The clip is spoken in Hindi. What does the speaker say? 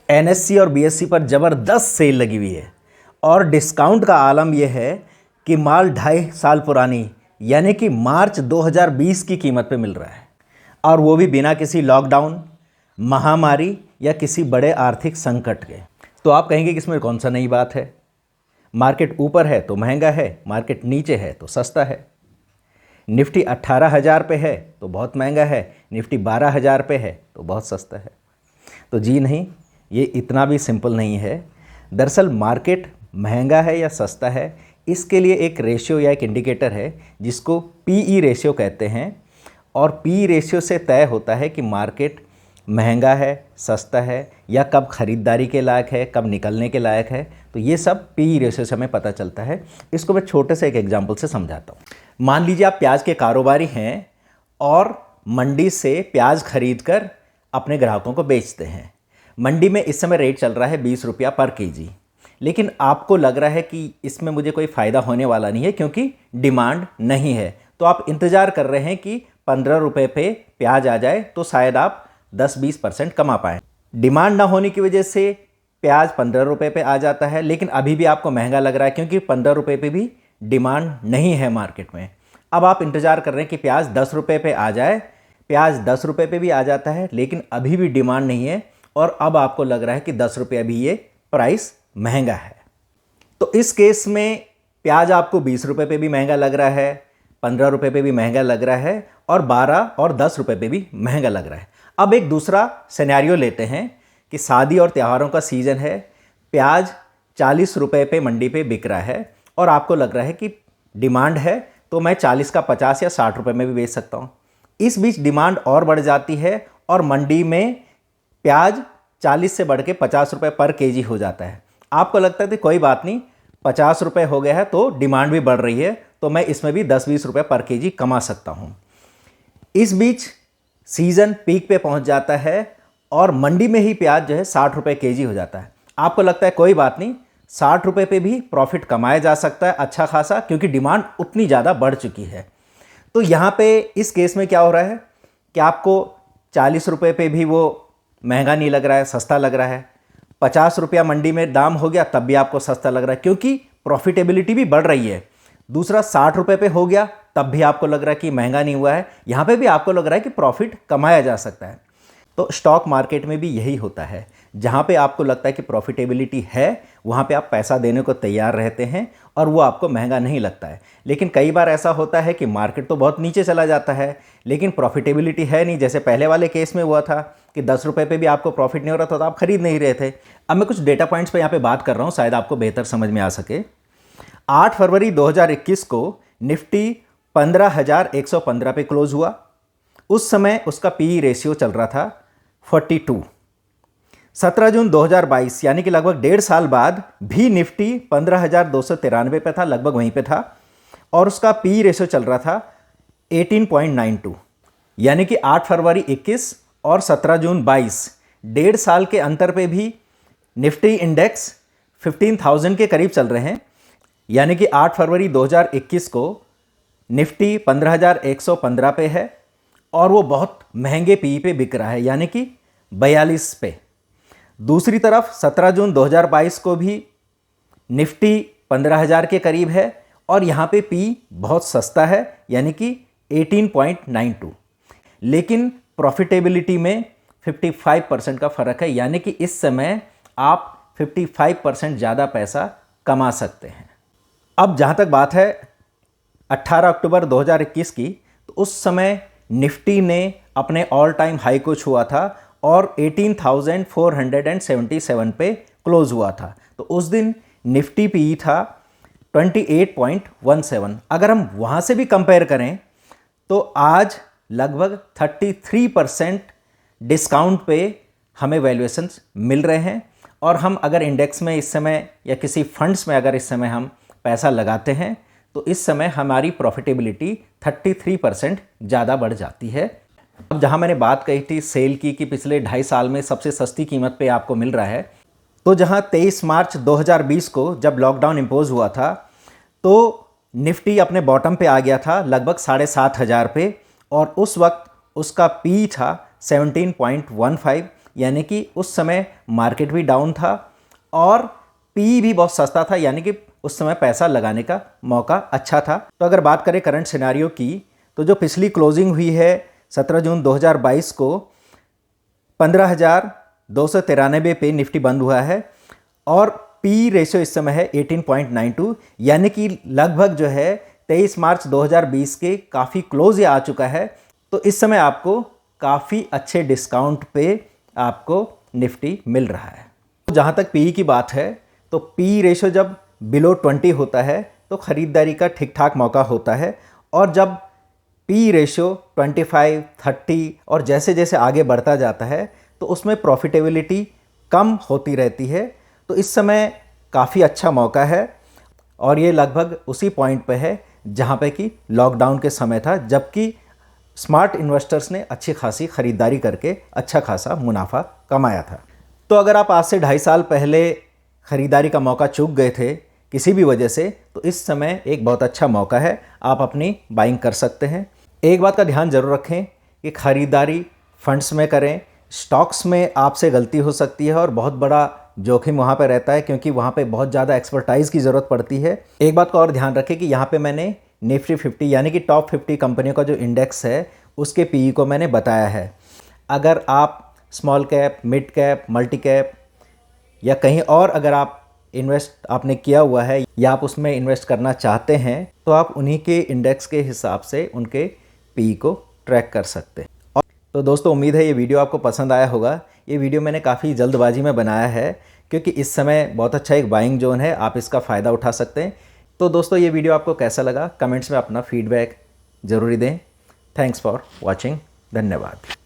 एनएससी और बीएससी पर ज़बरदस्त सेल लगी हुई है और डिस्काउंट का आलम यह है कि माल 2.5 साल पुरानी यानी कि मार्च 2020 की कीमत पे मिल रहा है, और वो भी बिना किसी लॉकडाउन, महामारी या किसी बड़े आर्थिक संकट के। तो आप कहेंगे कि इसमें कौन सा नई बात है? मार्केट ऊपर है तो महंगा है, मार्केट नीचे है तो सस्ता है। निफ्टी 18,000 पे है तो बहुत महंगा है, निफ्टी 12,000 पे है तो बहुत सस्ता है। तो जी नहीं, ये इतना भी सिंपल नहीं है। दरअसल मार्केट महंगा है या सस्ता है, इसके लिए एक रेशियो या एक इंडिकेटर है जिसको पीई रेशियो कहते हैं, और पी रेशियो से तय होता है कि मार्केट महंगा है, सस्ता है, या कब ख़रीदारी के लायक है, कब निकलने के लायक है। तो ये सब पी रेशियो से हमें पता चलता है। इसको मैं छोटे से एक एग्जांपल से समझाता हूँ। मान लीजिए आप प्याज के कारोबारी हैं और मंडी से प्याज खरीद कर अपने ग्राहकों को बेचते हैं। मंडी में इस समय रेट चल रहा है 20 रुपया पर केजी, लेकिन आपको लग रहा है कि इसमें मुझे कोई फ़ायदा होने वाला नहीं है क्योंकि डिमांड नहीं है। तो आप इंतज़ार कर रहे हैं कि 15 रुपये पे प्याज आ जाए तो शायद आप 10-20% कमा पाएँ। डिमांड ना होने की वजह से प्याज 15 रुपये पे आ जाता है, लेकिन अभी भी आपको महंगा लग रहा है क्योंकि 15 रुपये पे भी डिमांड नहीं है मार्केट में। अब आप इंतज़ार कर रहे हैं कि प्याज 10 रुपये पे आ जाए। प्याज 10 रुपये पे भी आ जाता है, लेकिन अभी भी डिमांड नहीं है, और अब आपको लग रहा है कि 10 रुपये अभी ये प्राइस महंगा है। तो इस केस में प्याज आपको 20 रुपये पे भी महंगा लग रहा है, 15 रुपये पे भी महंगा लग रहा है, और 12 और 10 रुपये पे भी महंगा लग रहा है। अब एक दूसरा सिनेरियो लेते हैं कि शादी और त्योहारों का सीज़न है, प्याज 40 रुपये पे मंडी पे बिक रहा है, और आपको लग रहा है कि डिमांड है तो मैं 40 का 50 या 60 रुपये में भी बेच सकता हूँ। इस बीच डिमांड और बढ़ जाती है और मंडी में प्याज 40 से बढ़ के 50 रुपये पर केजी हो जाता है। आपको लगता है कि कोई बात नहीं, 50 रुपये हो गया है तो डिमांड भी बढ़ रही है, तो मैं इसमें भी 10-20 रुपये पर केजी कमा सकता हूँ। इस बीच सीज़न पीक पे पहुँच जाता है और मंडी में ही प्याज जो है 60 रुपये केजी हो जाता है। आपको लगता है कोई बात नहीं, 60 रुपये पे भी प्रॉफिट कमाया जा सकता है अच्छा खासा, क्योंकि डिमांड उतनी ज़्यादा बढ़ चुकी है। तो यहाँ पे इस केस में क्या हो रहा है कि आपको 40 रुपये पे भी वो महंगा नहीं लग रहा है, सस्ता लग रहा है। 50 रुपया मंडी में दाम हो गया तब भी आपको सस्ता लग रहा है क्योंकि प्रॉफिटेबिलिटी भी बढ़ रही है। दूसरा 60 रुपये पे हो गया तब भी आपको लग रहा है कि महंगा नहीं हुआ है, यहाँ पे भी आपको लग रहा है कि प्रॉफिट कमाया जा सकता है। तो स्टॉक मार्केट में भी यही होता है, जहाँ पे आपको लगता है कि प्रॉफिटेबिलिटी है वहाँ पे आप पैसा देने को तैयार रहते हैं और वो आपको महंगा नहीं लगता है। लेकिन कई बार ऐसा होता है कि मार्केट तो बहुत नीचे चला जाता है लेकिन प्रॉफिटेबिलिटी है नहीं, जैसे पहले वाले केस में हुआ था कि 10 रुपये पे भी आपको प्रॉफिट नहीं हो रहा था तो आप खरीद नहीं रहे थे। अब मैं कुछ डेटा पॉइंट्स पे यहाँ पे बात कर रहा हूँ, शायद आपको बेहतर समझ में आ सके। 8 फरवरी 2021 को निफ्टी 15,115 पे क्लोज हुआ। उस समय उसका पी रेशियो चल रहा था 42। 17 जून 2022 यानी कि लगभग 1.5 साल बाद भी निफ्टी 15,293 पे था, लगभग वहीं पे था, और उसका पी रेशियो चल रहा था 18.92। यानी कि 8 फरवरी 21 और 17 जून 22, 1.5 साल के अंतर पे भी निफ्टी इंडेक्स 15,000 के करीब चल रहे हैं। यानी कि 8 फरवरी 2021 को निफ्टी 15,115 पे है और वो बहुत महंगे पी पे बिक रहा है, यानी कि 42 पे। दूसरी तरफ 17 जून 2022 को भी निफ्टी 15,000 के करीब है और यहाँ पे पी बहुत सस्ता है, यानी कि 18.92। लेकिन प्रॉफिटेबिलिटी में 55% का फ़र्क है, यानी कि इस समय आप 55% ज़्यादा पैसा कमा सकते हैं। अब जहाँ तक बात है 18 अक्टूबर 2021 की, तो उस समय निफ्टी ने अपने ऑल टाइम हाई को छुआ था और 18,477 पे क्लोज हुआ था। तो उस दिन निफ्टी पी था 28.17। अगर हम वहाँ से भी कंपेयर करें तो आज लगभग 33% डिस्काउंट पे हमें वैल्यूएशंस मिल रहे हैं, और हम अगर इंडेक्स में इस समय या किसी फंड्स में अगर इस समय हम पैसा लगाते हैं तो इस समय हमारी प्रॉफिटेबिलिटी 33% ज़्यादा बढ़ जाती है। अब जहाँ मैंने बात कही थी सेल की कि पिछले 2.5 साल में सबसे सस्ती कीमत पे आपको मिल रहा है, तो जहाँ 23 मार्च 2020 को जब लॉकडाउन इम्पोज हुआ था तो निफ्टी अपने बॉटम पे आ गया था लगभग 7,500 पे, और उस वक्त उसका पी था 17.15, यानी कि उस समय मार्केट भी डाउन था और पी भी बहुत सस्ता था, यानी कि उस समय पैसा लगाने का मौका अच्छा था। तो अगर बात करें करंट सिनेरियो की, तो जो पिछली क्लोजिंग हुई है 17 जून 2022 को 15,293 पे निफ्टी बंद हुआ है और पी रेशियो इस समय है 18.92, यानी कि लगभग जो है 23 मार्च 2020 के काफ़ी क्लोज ये आ चुका है। तो इस समय आपको काफ़ी अच्छे डिस्काउंट पे आपको निफ्टी मिल रहा है। जहाँ तक पी की बात है, तो पी रेशियो जब बिलो 20 होता है तो ख़रीदारी का ठीक ठाक मौका होता है, और जब पी रेशियो 25, 30 और जैसे जैसे आगे बढ़ता जाता है तो उसमें प्रॉफिटेबिलिटी कम होती रहती है। तो इस समय काफ़ी अच्छा मौका है और ये लगभग उसी पॉइंट पे है जहाँ पे कि लॉकडाउन के समय था, जबकि स्मार्ट इन्वेस्टर्स ने अच्छी खासी ख़रीदारी करके अच्छा खासा मुनाफा कमाया था। तो अगर आप आज से 2.5 साल पहले ख़रीदारी का मौका चूक गए थे किसी भी वजह से, तो इस समय एक बहुत अच्छा मौका है, आप अपनी बाइंग कर सकते हैं। एक बात का ध्यान ज़रूर रखें कि ख़रीदारी फंड्स में करें, स्टॉक्स में आपसे गलती हो सकती है और बहुत बड़ा जोखिम वहाँ पे रहता है, क्योंकि वहाँ पे बहुत ज़्यादा एक्सपर्टाइज़ की ज़रूरत पड़ती है। एक बात का और ध्यान रखें कि यहाँ पे मैंने निफ्टी 50 यानी कि टॉप 50 कंपनियों का जो इंडेक्स है उसके पीई को मैंने बताया है। अगर आप small cap, mid cap, multi cap या कहीं और अगर आप इन्वेस्ट आपने किया हुआ है या आप उसमें इन्वेस्ट करना चाहते हैं, तो आप उन्हीं के इंडेक्स के हिसाब से उनके पी को ट्रैक कर सकते हैं। तो दोस्तों, उम्मीद है ये वीडियो आपको पसंद आया होगा। ये वीडियो मैंने काफ़ी जल्दबाजी में बनाया है क्योंकि इस समय बहुत अच्छा एक बाइंग जोन है, आप इसका फ़ायदा उठा सकते हैं। तो दोस्तों, ये वीडियो आपको कैसा लगा कमेंट्स में अपना फीडबैक ज़रूरी दें। Thanks for watching. धन्यवाद।